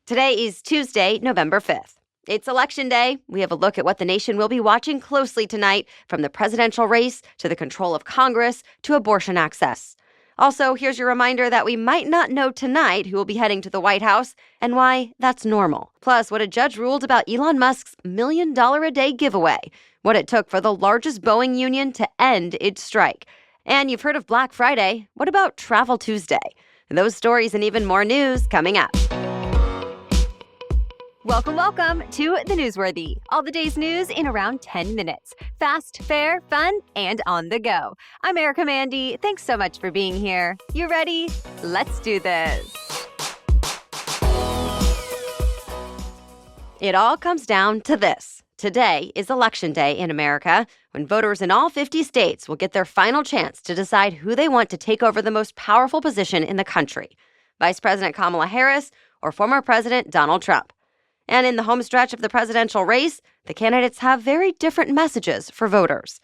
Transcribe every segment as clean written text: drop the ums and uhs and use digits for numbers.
Today is Tuesday, November 5th. It's Election Day. We have a look at what the nation will be watching closely tonight, from the presidential race to the control of Congress to abortion access. Also, here's your reminder that we might not know tonight who will be heading to the White House and why that's normal. Plus, what a judge ruled about Elon Musk's $1 million a day giveaway, what it took for the largest Boeing union to end its strike. And you've heard of Black Friday. What about Travel Tuesday? Those stories and even more news coming up. Welcome to The Newsworthy. All the day's news in around 10 minutes. Fast, fair, fun, and on the go. I'm Erica Mandy. Thanks so much for being here. You ready? Let's do this. It all comes down to this. Today is Election Day in America, when voters in all 50 states will get their final chance to decide who they want to take over the most powerful position in the country, Vice President Kamala Harris or former President Donald Trump. And in the home stretch of the presidential race, the candidates have very different messages for voters.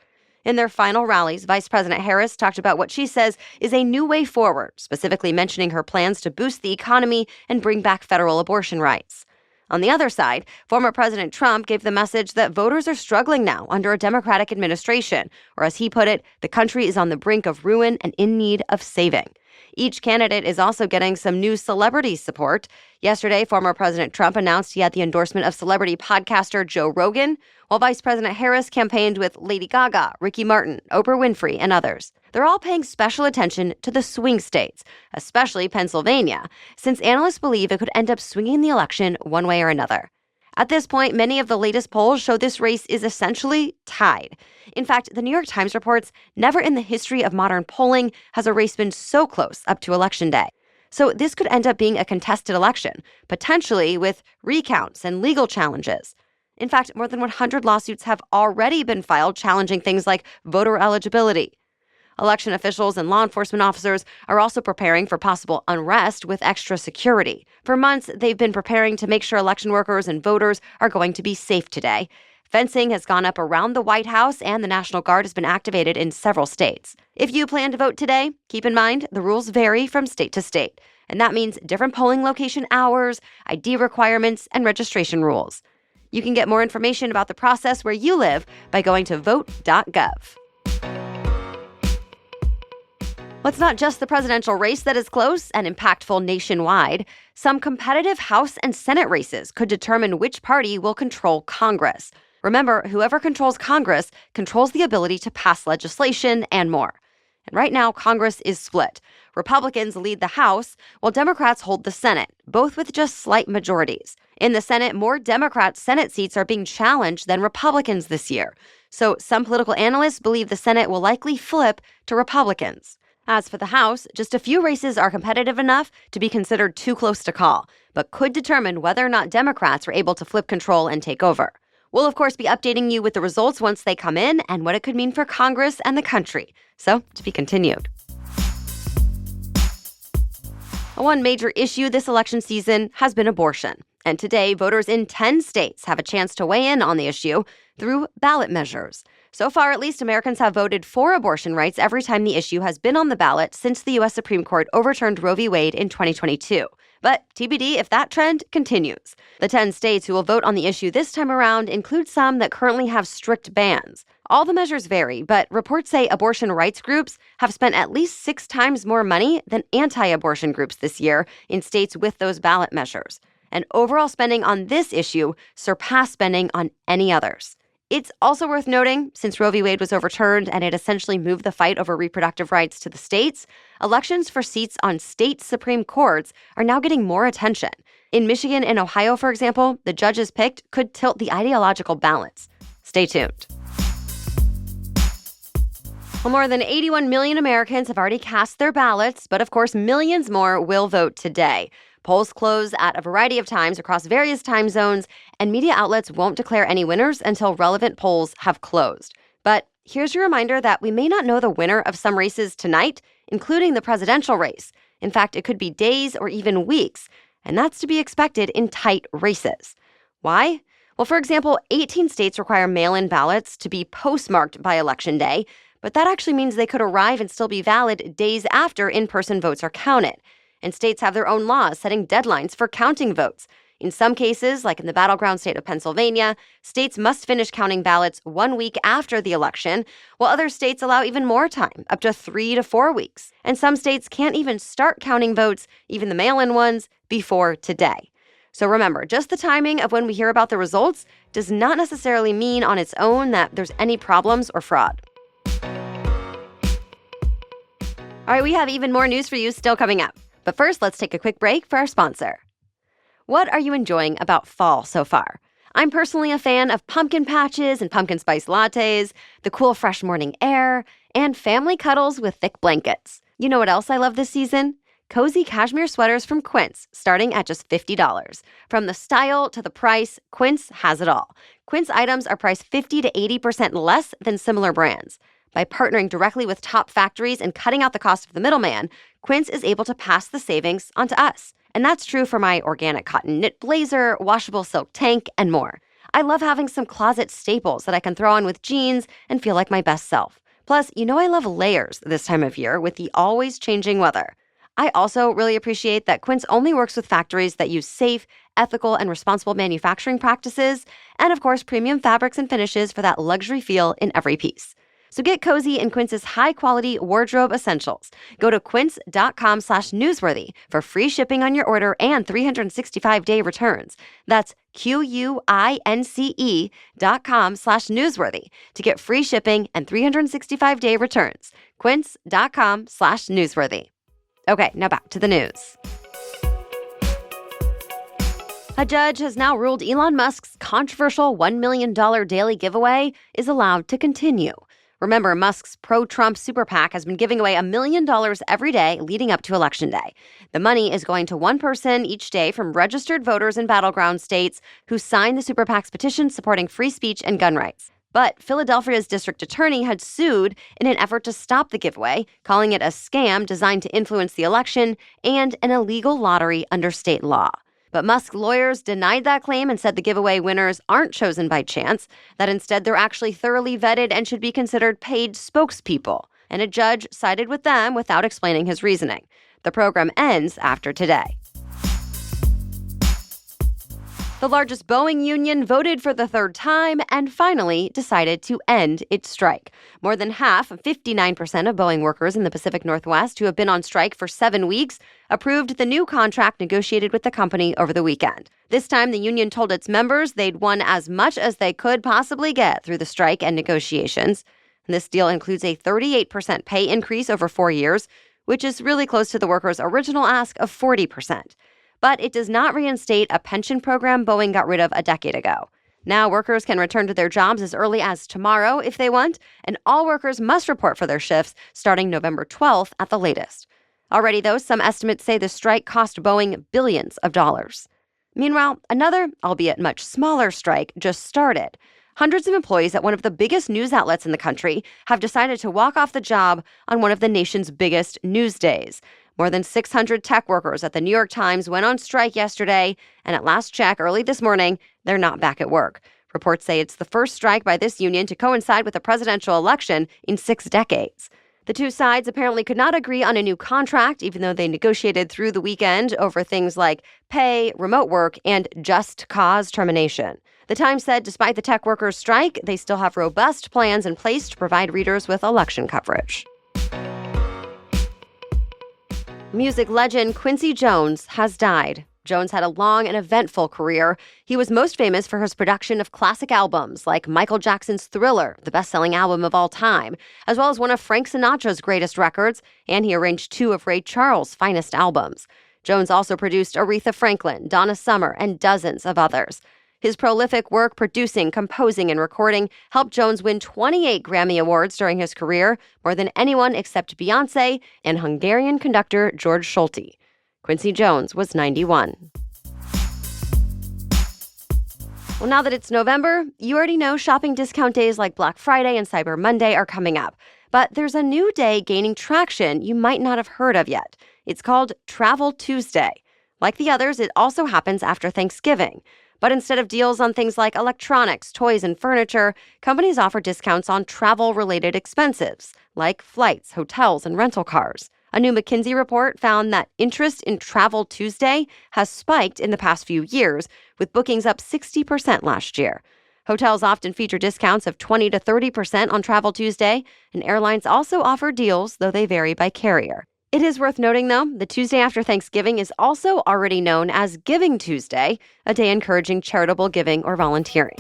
In their final rallies, Vice President Harris talked about what she says is a new way forward, specifically mentioning her plans to boost the economy and bring back federal abortion rights. On the other side, former President Trump gave the message that voters are struggling now under a Democratic administration, or as he put it, the country is on the brink of ruin and in need of saving. Each candidate is also getting some new celebrity support. Yesterday, former President Trump announced he had the endorsement of celebrity podcaster Joe Rogan, while Vice President Harris campaigned with Lady Gaga, Ricky Martin, Oprah Winfrey, and others. They're all paying special attention to the swing states, especially Pennsylvania, since analysts believe it could end up swinging the election one way or another. At this point, many of the latest polls show this race is essentially tied. In fact, the New York Times reports never in the history of modern polling has a race been so close up to Election Day. So this could end up being a contested election, potentially with recounts and legal challenges. In fact, more than 100 lawsuits have already been filed challenging things like voter eligibility. Election officials and law enforcement officers are also preparing for possible unrest with extra security. For months, they've been preparing to make sure election workers and voters are going to be safe today. Fencing has gone up around the White House, and the National Guard has been activated in several states. If you plan to vote today, keep in mind the rules vary from state to state, and that means different polling location hours, ID requirements, and registration rules. You can get more information about the process where you live by going to vote.gov. Well, it's not just the presidential race that is close and impactful nationwide. Some competitive House and Senate races could determine which party will control Congress. Remember, whoever controls Congress controls the ability to pass legislation and more. And right now, Congress is split. Republicans lead the House, while Democrats hold the Senate, both with just slight majorities. In the Senate, more Democrat Senate seats are being challenged than Republicans this year. So some political analysts believe the Senate will likely flip to Republicans. As for the House, just a few races are competitive enough to be considered too close to call, but could determine whether or not Democrats are able to flip control and take over. We'll, of course, be updating you with the results once they come in and what it could mean for Congress and the country. So, to be continued. One major issue this election season has been abortion. And today, voters in 10 states have a chance to weigh in on the issue through ballot measures. So far, at least, Americans have voted for abortion rights every time the issue has been on the ballot since the U.S. Supreme Court overturned Roe v. Wade in 2022. But TBD if that trend continues. The 10 states who will vote on the issue this time around include some that currently have strict bans. All the measures vary, but reports say abortion rights groups have spent at least 6 times more money than anti-abortion groups this year in states with those ballot measures. And overall spending on this issue surpassed spending on any others. It's also worth noting, since Roe v. Wade was overturned and it essentially moved the fight over reproductive rights to the states, elections for seats on state Supreme Courts are now getting more attention. In Michigan and Ohio, for example, the judges picked could tilt the ideological balance. Stay tuned. Well, more than 81 million Americans have already cast their ballots, but of course, millions more will vote today. Polls close at a variety of times across various time zones, and media outlets won't declare any winners until relevant polls have closed. But here's your reminder that we may not know the winner of some races tonight, including the presidential race. In fact, it could be days or even weeks, and that's to be expected in tight races. Why? Well, for example, 18 states require mail-in ballots to be postmarked by Election Day, but that actually means they could arrive and still be valid days after in-person votes are counted. And states have their own laws setting deadlines for counting votes. In some cases, like in the battleground state of Pennsylvania, states must finish counting ballots 1 week after the election, while other states allow even more time, up to 3 to 4 weeks. And some states can't even start counting votes, even the mail-in ones, before today. So remember, just the timing of when we hear about the results does not necessarily mean on its own that there's any problems or fraud. All right, we have even more news for you still coming up. But first, let's take a quick break for our sponsor. What are you enjoying about fall so far? I'm personally a fan of pumpkin patches and pumpkin spice lattes, the cool fresh morning air, and family cuddles with thick blankets. You know what else I love this season? Cozy cashmere sweaters from Quince, starting at just $50. From the style to the price, Quince has it all. Quince items are priced 50 to 80% less than similar brands. By partnering directly with top factories and cutting out the cost of the middleman, Quince is able to pass the savings onto us. And that's true for my organic cotton knit blazer, washable silk tank, and more. I love having some closet staples that I can throw on with jeans and feel like my best self. Plus, you know I love layers this time of year with the always changing weather. I also really appreciate that Quince only works with factories that use safe, ethical, and responsible manufacturing practices, and of course, premium fabrics and finishes for that luxury feel in every piece. So get cozy in Quince's high-quality wardrobe essentials. Go to quince.com/newsworthy for free shipping on your order and 365-day returns. That's QUINCE.com/newsworthy to get free shipping and 365-day returns. Quince.com/newsworthy. Okay, now back to the news. A judge has now ruled Elon Musk's controversial $1 million daily giveaway is allowed to continue. Remember, Musk's pro-Trump super PAC has been giving away $1 million every day leading up to Election Day. The money is going to one person each day from registered voters in battleground states who signed the super PAC's petition supporting free speech and gun rights. But Philadelphia's district attorney had sued in an effort to stop the giveaway, calling it a scam designed to influence the election and an illegal lottery under state law. But Musk lawyers denied that claim and said the giveaway winners aren't chosen by chance, that instead they're actually thoroughly vetted and should be considered paid spokespeople. And a judge sided with them without explaining his reasoning. The program ends after today. The largest Boeing union voted for the third time and finally decided to end its strike. More than half, 59% of Boeing workers in the Pacific Northwest who have been on strike for 7 weeks approved the new contract negotiated with the company over the weekend. This time, the union told its members they'd won as much as they could possibly get through the strike and negotiations. This deal includes a 38% pay increase over 4 years, which is really close to the workers' original ask of 40%. But it does not reinstate a pension program Boeing got rid of a decade ago. Now workers can return to their jobs as early as tomorrow if they want, and all workers must report for their shifts starting November 12th at the latest. Already, though, some estimates say the strike cost Boeing billions of dollars. Meanwhile, another, albeit much smaller strike just started. Hundreds of employees at one of the biggest news outlets in the country have decided to walk off the job on one of the nation's biggest news days. More than 600 tech workers at the New York Times went on strike yesterday, and at last check early this morning, they're not back at work. Reports say it's the first strike by this union to coincide with a presidential election in 6 decades. The two sides apparently could not agree on a new contract, even though they negotiated through the weekend over things like pay, remote work, and just cause termination. The Times said despite the tech workers' strike, they still have robust plans in place to provide readers with election coverage. Music legend Quincy Jones has died. Jones had a long and eventful career. He was most famous for his production of classic albums like Michael Jackson's Thriller, the best-selling album of all time, as well as one of Frank Sinatra's greatest records, and he arranged 2 of Ray Charles' finest albums. Jones also produced Aretha Franklin, Donna Summer, and dozens of others. His prolific work producing, composing, and recording helped Jones win 28 Grammy Awards during his career, more than anyone except Beyoncé and Hungarian conductor George Solti. Quincy Jones was 91. Well, now that it's November, you already know shopping discount days like Black Friday and Cyber Monday are coming up. But there's a new day gaining traction you might not have heard of yet. It's called Travel Tuesday. Like the others, it also happens after Thanksgiving. But instead of deals on things like electronics, toys, and furniture, companies offer discounts on travel-related expenses, like flights, hotels, and rental cars. A new McKinsey report found that interest in Travel Tuesday has spiked in the past few years, with bookings up 60% last year. Hotels often feature discounts of 20 to 30% on Travel Tuesday, and airlines also offer deals, though they vary by carrier. It is worth noting, though, the Tuesday after Thanksgiving is also already known as Giving Tuesday, a day encouraging charitable giving or volunteering.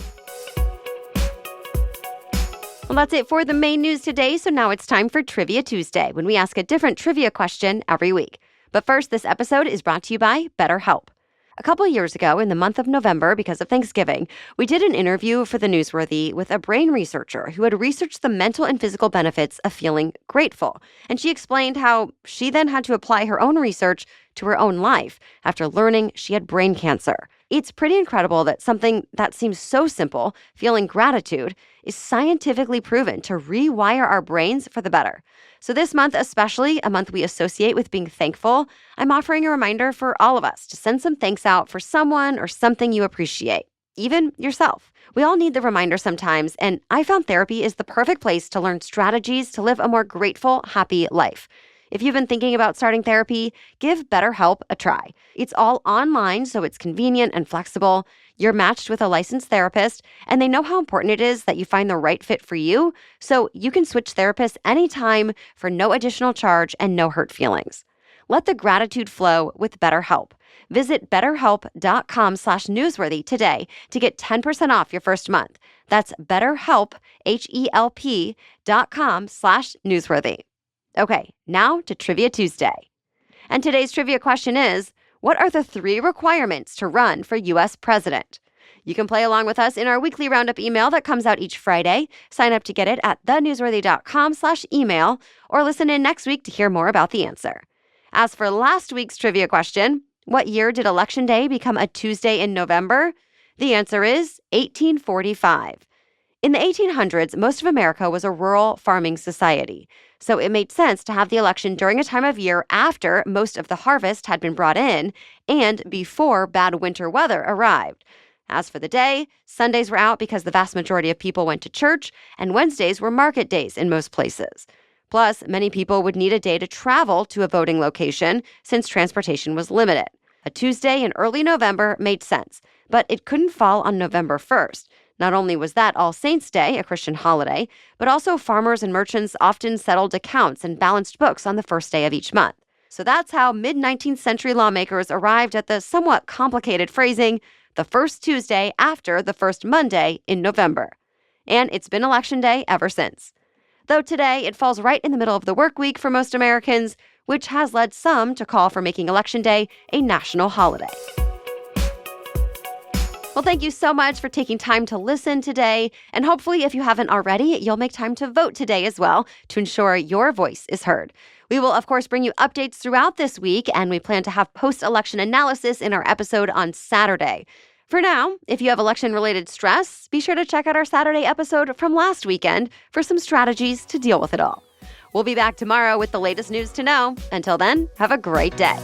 Well, that's it for the main news today, so now it's time for Trivia Tuesday, when we ask a different trivia question every week. But first, this episode is brought to you by BetterHelp. A couple years ago, in the month of November, because of Thanksgiving, we did an interview for The Newsworthy with a brain researcher who had researched the mental and physical benefits of feeling grateful. And she explained how she then had to apply her own research to her own life after learning she had brain cancer. It's pretty incredible that something that seems so simple, feeling gratitude, is scientifically proven to rewire our brains for the better. So this month, especially a month we associate with being thankful, I'm offering a reminder for all of us to send some thanks out for someone or something you appreciate, even yourself. We all need the reminder sometimes, and I found therapy is the perfect place to learn strategies to live a more grateful, happy life. If you've been thinking about starting therapy, give BetterHelp a try. It's all online, so it's convenient and flexible. You're matched with a licensed therapist, and they know how important it is that you find the right fit for you, so you can switch therapists anytime for no additional charge and no hurt feelings. Let the gratitude flow with BetterHelp. Visit betterhelp.com/newsworthy today to get 10% off your first month. That's BetterHelp, HELP.com/newsworthy. Okay, now to Trivia Tuesday. And today's trivia question is, what are the 3 requirements to run for U.S. president? You can play along with us in our weekly roundup email that comes out each Friday. Sign up to get it at thenewsworthy.com/email or listen in next week to hear more about the answer. As for last week's trivia question, what year did Election Day become a Tuesday in November? The answer is 1845. In the 1800s, most of America was a rural farming society, so it made sense to have the election during a time of year after most of the harvest had been brought in and before bad winter weather arrived. As for the day, Sundays were out because the vast majority of people went to church, and Wednesdays were market days in most places. Plus, many people would need a day to travel to a voting location since transportation was limited. A Tuesday in early November made sense, but it couldn't fall on November 1st. Not only was that All Saints' Day, a Christian holiday, but also farmers and merchants often settled accounts and balanced books on the first day of each month. So that's how mid-19th century lawmakers arrived at the somewhat complicated phrasing, the first Tuesday after the first Monday in November. And it's been Election Day ever since. Though today it falls right in the middle of the work week for most Americans, which has led some to call for making Election Day a national holiday. Well, thank you so much for taking time to listen today. And hopefully, if you haven't already, you'll make time to vote today as well to ensure your voice is heard. We will, of course, bring you updates throughout this week, and we plan to have post-election analysis in our episode on Saturday. For now, if you have election-related stress, be sure to check out our Saturday episode from last weekend for some strategies to deal with it all. We'll be back tomorrow with the latest news to know. Until then, have a great day.